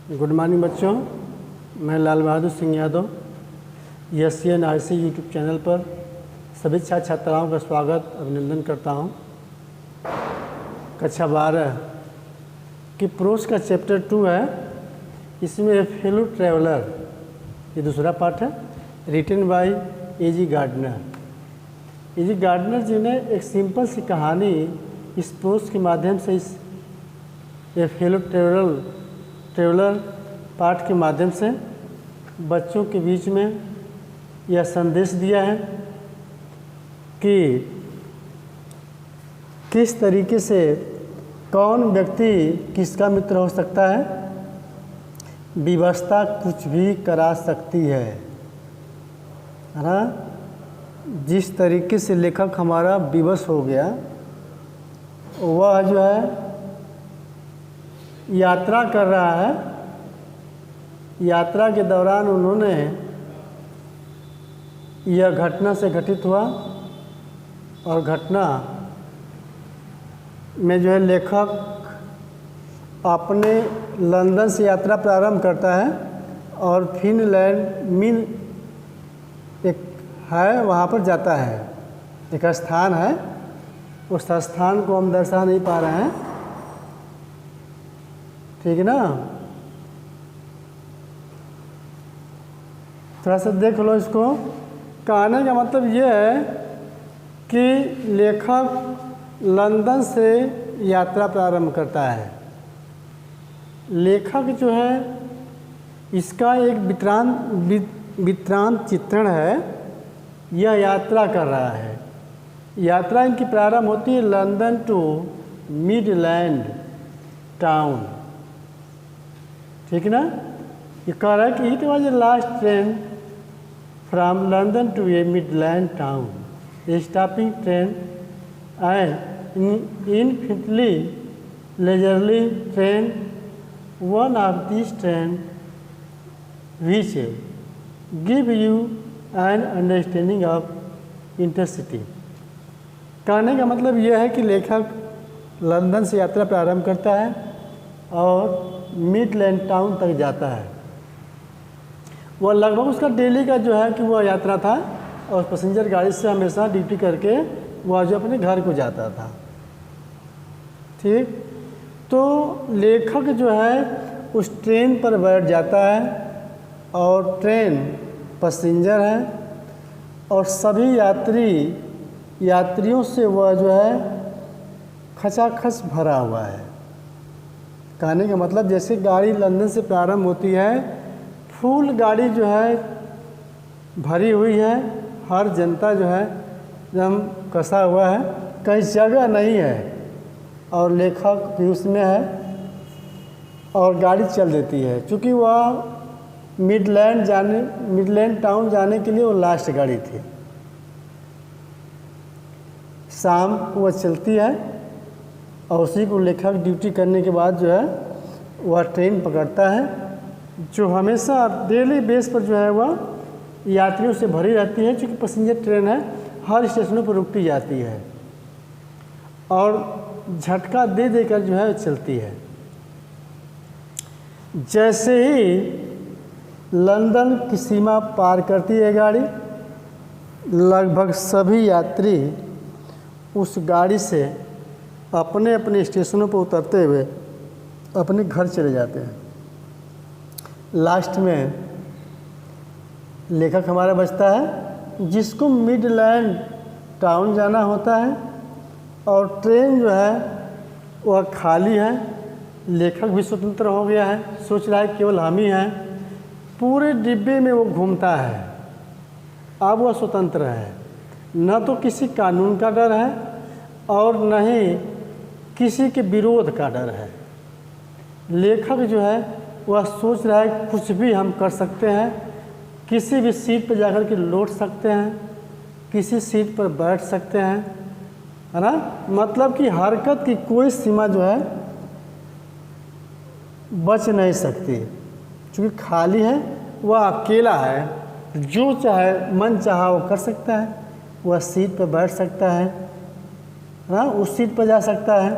Good morning बच्चों, मैं Lal Bahadur Singh Yadav SCNRC YouTube channel पर सभी छात्र छात्राओं का स्वागत अभिनंदन करता हूं। कक्षा 12 की प्रोज का चैप्टर 2 है। इसमें फेलो ट्रैवलर ये दूसरा पार्ट है, written by A.G. Gardner. A.G. Gardner ji ने एक सिंपल सी कहानी इस प्रोज के माध्यम से इस फेलो ट्रैवलर पाठ के माध्यम से बच्चों के बीच में यह संदेश दिया है कि किस तरीके से कौन व्यक्ति किसका मित्र हो सकता है। विवशता कुछ भी करा सकती है ना। जिस तरीके से लेखक हमारा विवश हो गया, वह जो है यात्रा कर रहा है। यात्रा के दौरान उन्होंने यह घटना से घटित हुआ और घटना में जो है लेखक अपने लंदन से यात्रा प्रारंभ करता है और फिनलैंड मिन एक है वहाँ पर जाता है। एक स्थान है, उस स्थान को हम दर्शा नहीं पा रहे हैं, ठीक है ना। थोड़ा सा देख लो इसको। कहने का मतलब ये है कि लेखक लंदन से यात्रा प्रारंभ करता है। लेखक जो है इसका एक वित्रांत चित्रण है। यह यात्रा कर रहा है। यात्रा इनकी प्रारंभ होती है लंदन टू मिडलैंड टाउन, ठीक है ना। ये कह रहा है कि it was a last train from London to a Midland town, a stopping train and infinitely leisurely train, one of this train which give you an understanding of intercity. कहने का मतलब यह है कि लेखक लंदन से यात्रा प्रारंभ करता है और मिडलैंड टाउन तक जाता है। वह लगभग उसका डेली का जो है कि वह यात्रा था और पैसेंजर गाड़ी से हमेशा ड्यूटी करके वह जो अपने घर को जाता था, ठीक। तो लेखक जो है उस ट्रेन पर बैठ जाता है और ट्रेन पैसेंजर है और सभी यात्रियों से वह जो है खचाखच भरा हुआ है। कहने का मतलब जैसे गाड़ी लंदन से प्रारंभ होती है, फुल गाड़ी जो है भरी हुई है, हर जनता जो है एकदम कसा हुआ है, कहीं जगह नहीं है और लेखक भी उसमें है और गाड़ी चल देती है। चूँकि वह मिडलैंड टाउन जाने के लिए वो लास्ट गाड़ी थी। शाम को वह चलती है और उसी को लेखक ड्यूटी करने के बाद जो है वह ट्रेन पकड़ता है, जो हमेशा डेली बेस पर जो है वह यात्रियों से भरी रहती है। क्योंकि पैसेंजर ट्रेन है, हर स्टेशनों पर रुकती जाती है और झटका दे देकर जो है चलती है। जैसे ही लंदन की सीमा पार करती है गाड़ी, लगभग सभी यात्री उस गाड़ी से अपने अपने स्टेशनों पर उतरते हुए अपने घर चले जाते हैं। लास्ट में लेखक हमारा बचता है जिसको मिडलैंड टाउन जाना होता है और ट्रेन जो है वह खाली है। लेखक भी स्वतंत्र हो गया है, सोच रहा है केवल हम ही हैं। पूरे डिब्बे में वो घूमता है। अब वह स्वतंत्र है, न तो किसी कानून का डर है और न ही किसी के विरोध का डर है। लेखक जो है वह सोच रहा है कुछ भी हम कर सकते हैं, किसी भी सीट पर जाकर के लौट सकते हैं, किसी सीट पर बैठ सकते हैं, है ना। मतलब कि हरकत की कोई सीमा जो है बच नहीं सकती। क्योंकि खाली है, वह अकेला है, जो चाहे मन चाहा वो कर सकता है। वह सीट पर बैठ सकता है ना, उस सीट पर जा सकता है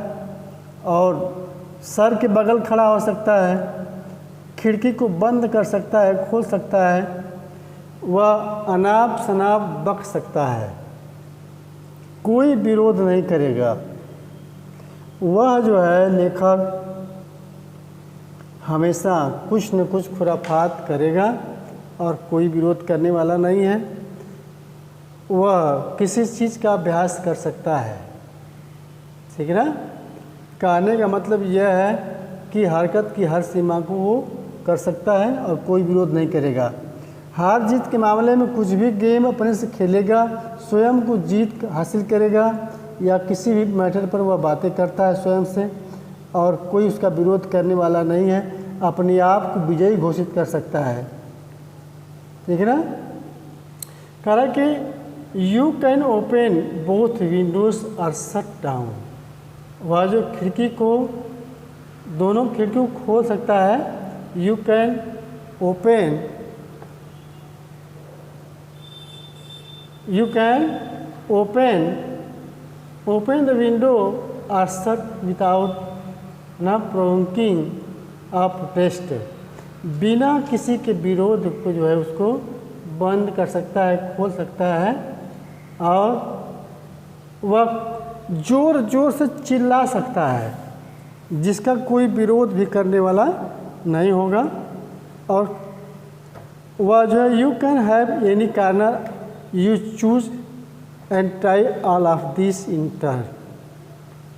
और सर के बगल खड़ा हो सकता है खिड़की को बंद कर सकता है, खोल सकता है, वह अनाप शनाप बक सकता है, कोई विरोध नहीं करेगा। वह जो है लेखक हमेशा कुछ न कुछ खुराफात करेगा और कोई विरोध करने वाला नहीं है। वह किसी चीज़ का अभ्यास कर सकता है, ठीक है ना। कहने का मतलब यह है कि हरकत की हर सीमा को वो कर सकता है और कोई विरोध नहीं करेगा। हार जीत के मामले में कुछ भी गेम अपने से खेलेगा, स्वयं को जीत हासिल करेगा, या किसी भी मैटर पर वह बातें करता है स्वयं से और कोई उसका विरोध करने वाला नहीं है, अपने आप को विजयी घोषित कर सकता है, ठीक है ना। कह रहा कि you can open both windows are shut down. वह जो खिड़की को, दोनों खिड़की को खोल सकता है। You can open, you can open the window are shut without न प्रोवोकिंग अ प्रोटेस्ट। बिना किसी के विरोध को जो है उसको बंद कर सकता है, खोल सकता है, और वह जोर जोर से चिल्ला सकता है जिसका कोई विरोध भी करने वाला नहीं होगा। और वह जो है you can have any corner you choose and try all of this in turn.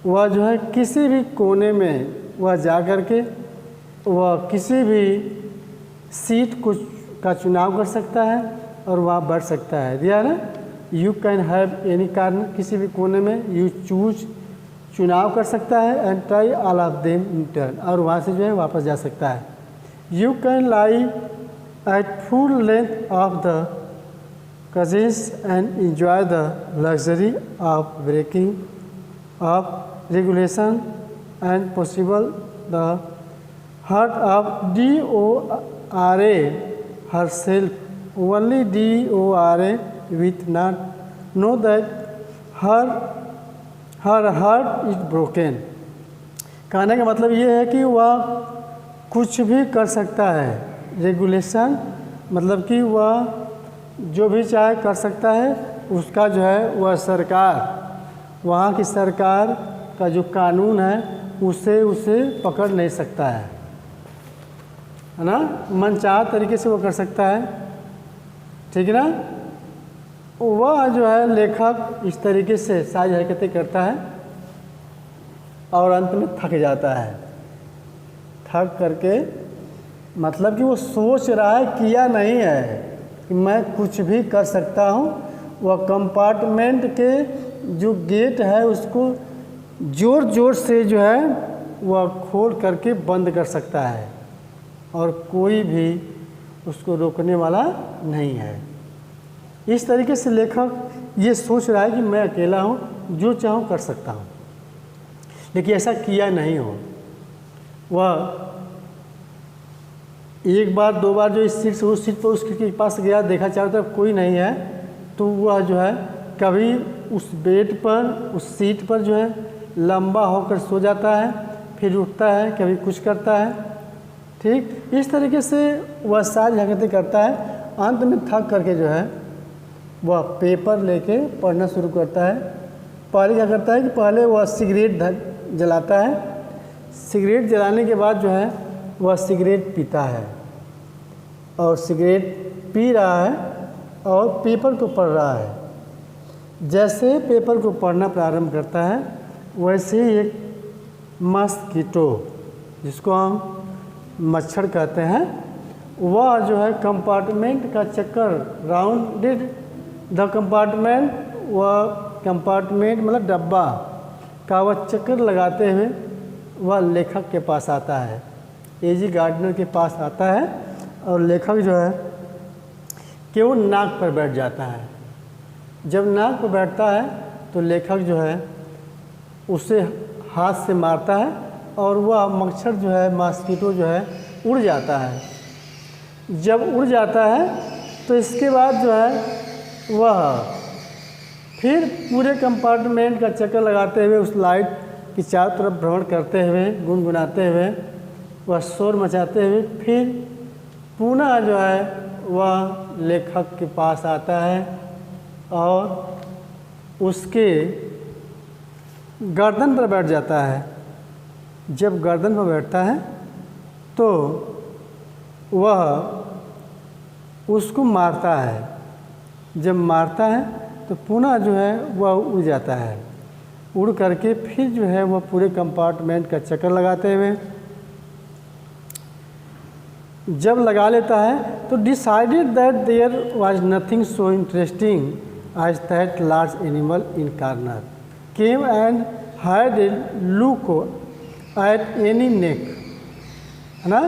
वह जो है किसी भी कोने में वह जा कर के वह किसी भी सीट का चुनाव कर सकता है और वह बढ़ सकता है। दिया ना, you can have any corner, किसी भी कोने में, यू चूज चुनाव कर सकता है, and try all of them in turn, और वहाँ से जो है वापस जा सकता है। You can lie at full length of the cousins and enjoy the luxury of breaking of regulation and possible the hurt of DORA herself. Only DORA with not know that her heart is broken. कहने का मतलब ये है कि वह कुछ भी कर सकता है। रेगुलेशन मतलब कि वह जो भी चाहे कर सकता है, उसका जो है वह सरकार, वहाँ की सरकार का जो कानून है उसे पकड़ नहीं सकता है ना। मनचाहा तरीके से वो कर सकता है, ठीक है ना। वह जो है लेखक इस तरीके से सारी हरकतें करता है और अंत में थक जाता है। थक करके मतलब कि वो सोच रहा है, किया नहीं है कि मैं कुछ भी कर सकता हूँ। वह कंपार्टमेंट के जो गेट है उसको ज़ोर ज़ोर से जो है वह खोल करके बंद कर सकता है और कोई भी उसको रोकने वाला नहीं है। इस तरीके से लेखक ये सोच रहा है कि मैं अकेला हूँ, जो चाहूँ कर सकता हूँ, लेकिन ऐसा किया नहीं हो। वह एक बार दो बार जो इस सीट से उस सीट पर उस खिड़की के पास गया, देखा चारों तरफ कोई नहीं है, तो वह जो है कभी उस बेड पर, उस सीट पर जो है लंबा होकर सो जाता है, फिर उठता है, कभी कुछ करता है, ठीक। इस तरीके से वह सारी हरकतें करता है। अंत में थक करके जो है वह पेपर लेके पढ़ना शुरू करता है। पहले क्या करता है कि पहले वह सिगरेट जलाता है। सिगरेट जलाने के बाद जो है वह सिगरेट पीता है और सिगरेट पी रहा है और पेपर को पढ़ रहा है। जैसे पेपर को पढ़ना प्रारंभ करता है, वैसे ही एक मस्कीटो, जिसको हम मच्छर कहते हैं, वह जो है कंपार्टमेंट का चक्कर राउंडेड द कंपार्टमेंट, वह कंपार्टमेंट मतलब डब्बा का वह चक्कर लगाते हुए वह लेखक के पास आता है, एजी गार्डनर के पास आता है, और लेखक जो है कि वो नाक पर बैठ जाता है। जब नाक पर बैठता है तो लेखक जो है उसे हाथ से मारता है और वह मच्छर जो है, मस्कीटो जो है, उड़ जाता है। जब उड़ जाता है तो इसके बाद जो है वह फिर पूरे कंपार्टमेंट का चक्कर लगाते हुए उस लाइट की चारों तरफ भ्रमण करते हुए, गुनगुनाते हुए वह शोर मचाते हुए फिर पुनः जो है वह लेखक के पास आता है और उसके गर्दन पर बैठ जाता है। जब गर्दन पर बैठता है तो वह उसको मारता है। जब मारता है तो पुनः जो है वह उड़ जाता है। उड़ करके फिर जो है वह पूरे कंपार्टमेंट का चक्कर लगाते हुए जब लगा लेता है तो decided that there was nothing so interesting as that large animal in corner came and had a look at any neck, है ना।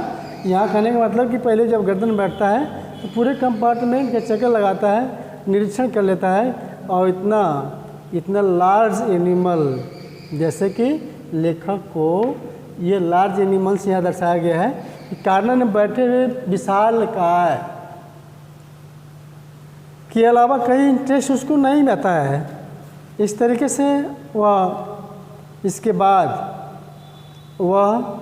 यहाँ कहने का मतलब कि पहले जब गर्दन बैठता है तो पूरे कंपार्टमेंट के चक्कर लगाता है, निरीक्षण कर लेता है और इतना लार्ज एनिमल, जैसे कि लेखक को ये लार्ज एनिमल्स यहाँ दर्शाया गया है कि कॉर्नर में बैठे हुए विशाल काय के अलावा कहीं इंटरेस्ट उसको नहीं रहता है। इस तरीके से वह इसके बाद वह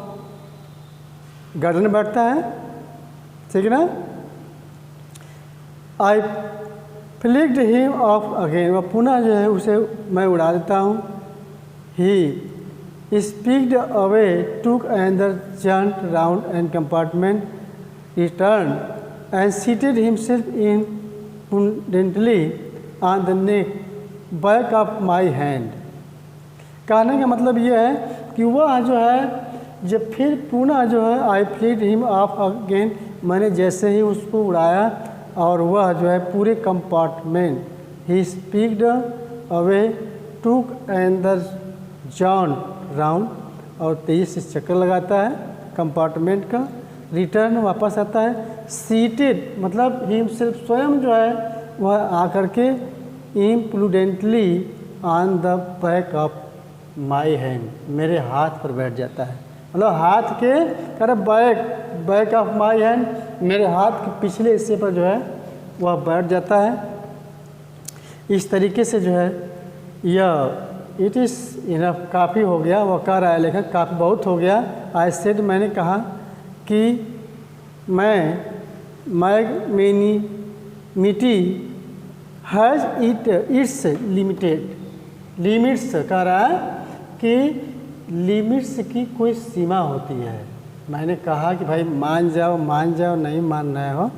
गार्डन में बैठता है, ठीक है ना। I flicked him off again, वह पुनः जो है उसे मैं उड़ा देता हूँ। He sped away took another jaunt round and compartment return and seated himself in prudently on the neck back of my hand। कहने का मतलब ये है कि वह जो है जब फिर पुनः जो है आई फ्लिड हिम ऑफ अगेन, मैंने जैसे ही उसको उड़ाया और वह जो है पूरे कंपार्टमेंट ही sped away took another joint round, और तेजी से चक्कर लगाता है कंपार्टमेंट का, रिटर्न वापस आता है। सीटेड मतलब हिमसेल्फ स्वयं जो है वह आकर के imprudently on the back of my hand, मेरे हाथ पर बैठ जाता है। मतलब हाथ के कर बैक ऑफ माई हैंड, मेरे हाथ के पिछले हिस्से पर जो है वह बैठ जाता है। इस तरीके से जो है यह इट इज़ इनफ, काफ़ी हो गया। वह कह रहा है लेखक काफ़ी बहुत हो गया। आई सेड, मैंने कहा कि मैग्नैनिमिटी हैज़ इट्स लिमिट्स, कह रहा है कि लिमिट्स की कोई सीमा होती है। मैंने कहा कि भाई मान जाओ, नहीं मान रहे हो,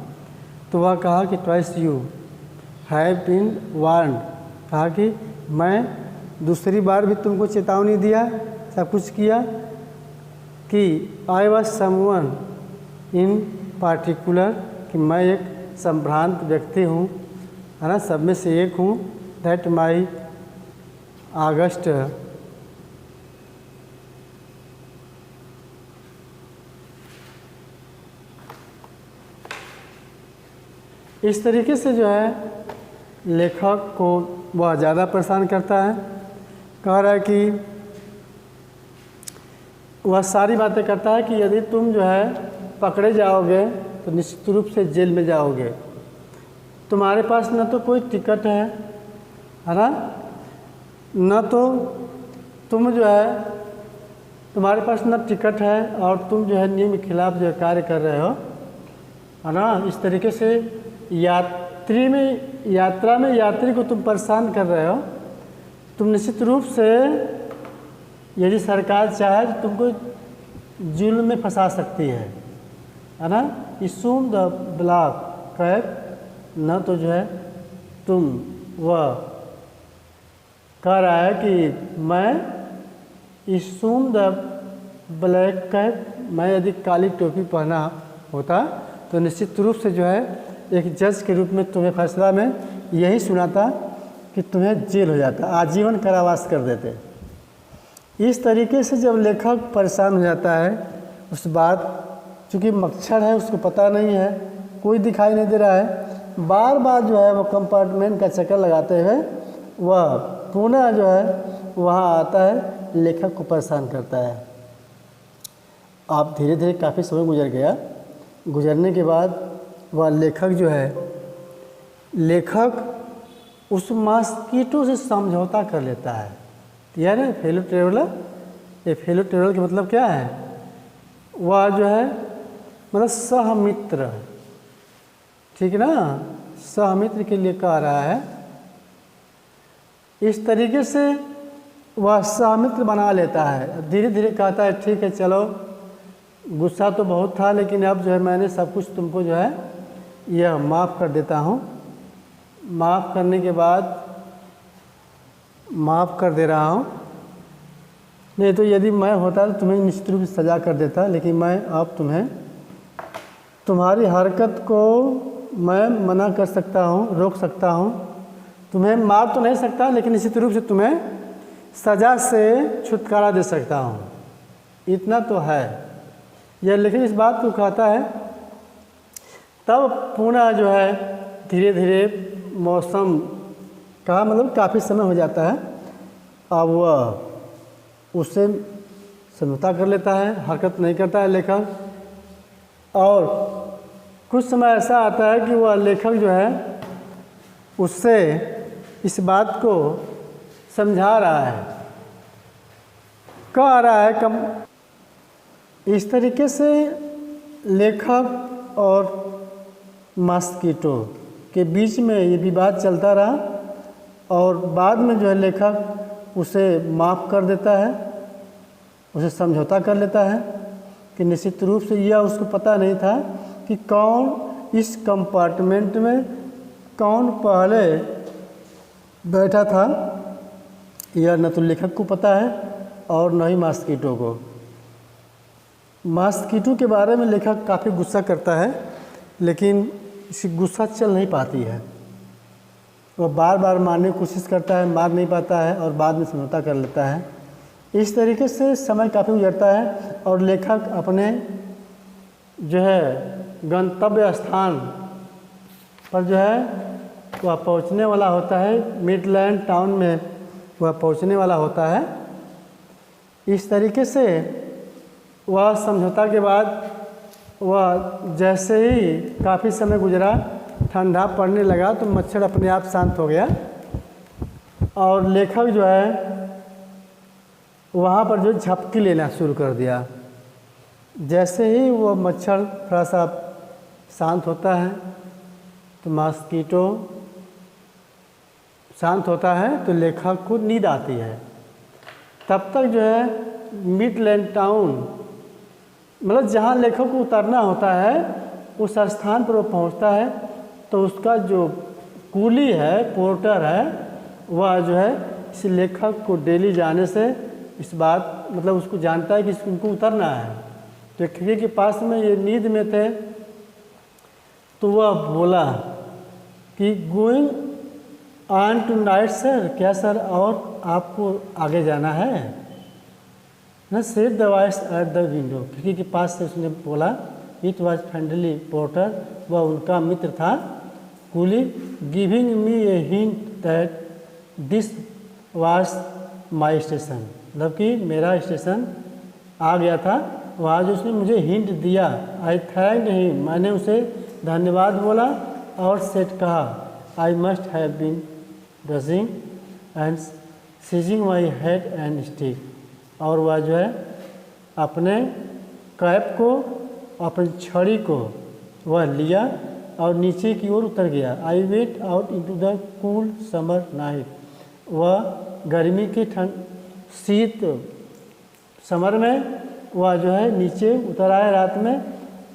तो वह कहा कि twice you have been warned, कहा कि मैं दूसरी बार भी तुमको चेतावनी दिया, सब कुछ किया कि I was someone in particular, कि मैं एक संभ्रांत व्यक्ति हूँ, है ना, सब में से एक हूँ। दैट माई अगस्त इस तरीके से जो है लेखक को वह ज़्यादा परेशान करता है। कह रहा है कि वह सारी बातें करता है कि यदि तुम जो है पकड़े जाओगे तो निश्चित रूप से जेल में जाओगे। तुम्हारे पास न तो कोई टिकट है ना, न तो तुम जो है तुम्हारे पास न टिकट है और तुम जो है नियम के खिलाफ जो है कार्य कर रहे हो, है ना। इस तरीके से यात्रा में यात्री को तुम परेशान कर रहे हो। तुम निश्चित रूप से यदि सरकार चाहे तो तुमको जुल्म में फंसा सकती है ना। इसूम द ब्लॉक कैप, न तो जो है तुम वह कह रहा है कि मैं इसूम द ब्लैक कैप, मैं यदि काली टोपी पहना होता तो निश्चित रूप से जो है एक जज के रूप में तुम्हें फैसला में यही सुनाता कि तुम्हें जेल हो जाता, आजीवन कारावास कर देते। इस तरीके से जब लेखक परेशान हो जाता है, उस बात चूँकि मच्छर है उसको पता नहीं है, कोई दिखाई नहीं दे रहा है, बार बार जो है वो कंपार्टमेंट का चक्कर लगाते हुए वह पुनः जो है वहाँ आता है, लेखक को परेशान करता है। आप धीरे धीरे काफ़ी समय गुजर गया। गुजरने के बाद वह लेखक जो है, लेखक उस मॉस्किटो से समझौता कर लेता है। यार फेलो ट्रेवलर, ये फेलो ट्रेवलर का मतलब क्या है वह जो है मतलब सहमित्र, ठीक है ना, सहमित्र के लिए कह रहा है। इस तरीके से वह सहमित्र बना लेता है। धीरे धीरे कहता है ठीक है चलो, गुस्सा तो बहुत था लेकिन अब जो है मैंने सब कुछ तुमको जो है यह माफ़ कर देता हूँ। माफ़ करने के बाद माफ़ कर दे रहा हूँ, नहीं तो यदि मैं होता तो तुम्हें निश्चित रूप से सज़ा कर देता, लेकिन मैं अब तुम्हें तुम्हारी हरकत को मैं मना कर सकता हूँ, रोक सकता हूँ। तुम्हें मार तो नहीं सकता लेकिन निश्चित रूप से तुम्हें सज़ा से छुटकारा दे सकता हूँ, इतना तो है। यह लेकिन इस बात को कहता है तब पुनः जो है धीरे धीरे मौसम का मतलब काफ़ी समय हो जाता है। अब वह उससे समझौता कर लेता है, हरकत नहीं करता है लेखक। और कुछ समय ऐसा आता है कि वह लेखक जो है उससे इस बात को समझा रहा है, कह रहा है कम। इस तरीके से लेखक और मस्कीटो के बीच में ये विवाद चलता रहा और बाद में जो है लेखक उसे माफ़ कर देता है, उसे समझौता कर लेता है कि निश्चित रूप से यह उसको पता नहीं था कि कौन इस कंपार्टमेंट में कौन पहले बैठा था। यह न तो लेखक को पता है और न ही मस्कीटो को। मस्कीटो के बारे में लेखक काफ़ी गुस्सा करता है लेकिन इसकी गुस्सा चल नहीं पाती है। वह बार बार मारने की कोशिश करता है, मार नहीं पाता है और बाद में समझौता कर लेता है। इस तरीके से समय काफ़ी गुजरता है और लेखक अपने जो है गंतव्य स्थान पर जो है वह पहुंचने वाला होता है। मिडलैंड टाउन में वह पहुंचने वाला होता है। इस तरीके से वह समझौता के बाद वह जैसे ही काफ़ी समय गुजरा, ठंडा पड़ने लगा तो मच्छर अपने आप शांत हो गया और लेखक जो है वहाँ पर जो झपकी लेना शुरू कर दिया। जैसे ही वो मच्छर थोड़ा सा शांत होता है तो मस्कीटो शांत होता है तो लेखक को नींद आती है। तब तक जो है मिडलैंड टाउन मतलब जहाँ लेखक को उतरना होता है उस स्थान पर वो पहुँचता है तो उसका जो कूली है, पोर्टर है, वह जो है इस लेखक को डेली जाने से इस बात मतलब उसको जानता है कि उनको उतरना है। तो खिड़की के पास में ये नींद में थे तो वह बोला कि going on tonight sir, क्या सर और आपको आगे जाना है ना। Said the voice at the window, खिड़की के पास से उसने बोला। इट वॉज फ्रेंडली पोर्टर, वह उनका मित्र था coolie. Giving me a hint that this was my station, मतलब कि मेरा स्टेशन आ गया था। वहाँ जो उसने मुझे हिंट दिया, आई थैंक्ड हिम, मैंने उसे धन्यवाद बोला और सेट कहा I must have been dressing and seizing my head and stick. और वह जो है अपने कैप को अपनी छड़ी को वह लिया और नीचे की ओर उतर गया। I went out into the cool summer night, वह गर्मी की शीत समर में वह जो है नीचे उतर आए रात में।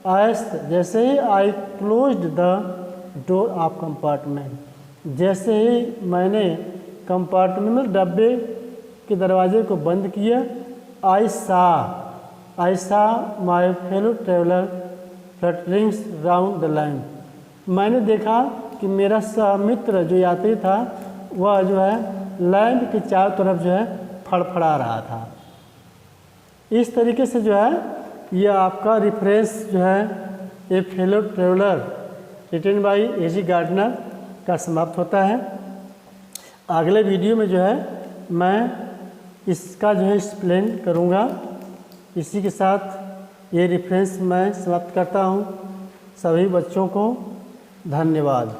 आयस जैसे ही I closed the door of compartment, जैसे ही मैंने कंपार्टमेंट में डब्बे के दरवाजे को बंद किया। I saw my fellow traveller flutterings round the lamp, मैंने देखा कि मेरा सहमित्र जो यात्री था वह जो है लैम्प के चारों तरफ जो है फड़फड़ा रहा था। इस तरीके से जो है यह आपका रेफरेंस जो है a fellow traveller written by A G. Gardner का समाप्त होता है। अगले वीडियो में जो है मैं इसका जो है एक्सप्लेन करूँगा। इसी के साथ ये रेफरेंस मैं समाप्त करता हूँ। सभी बच्चों को धन्यवाद।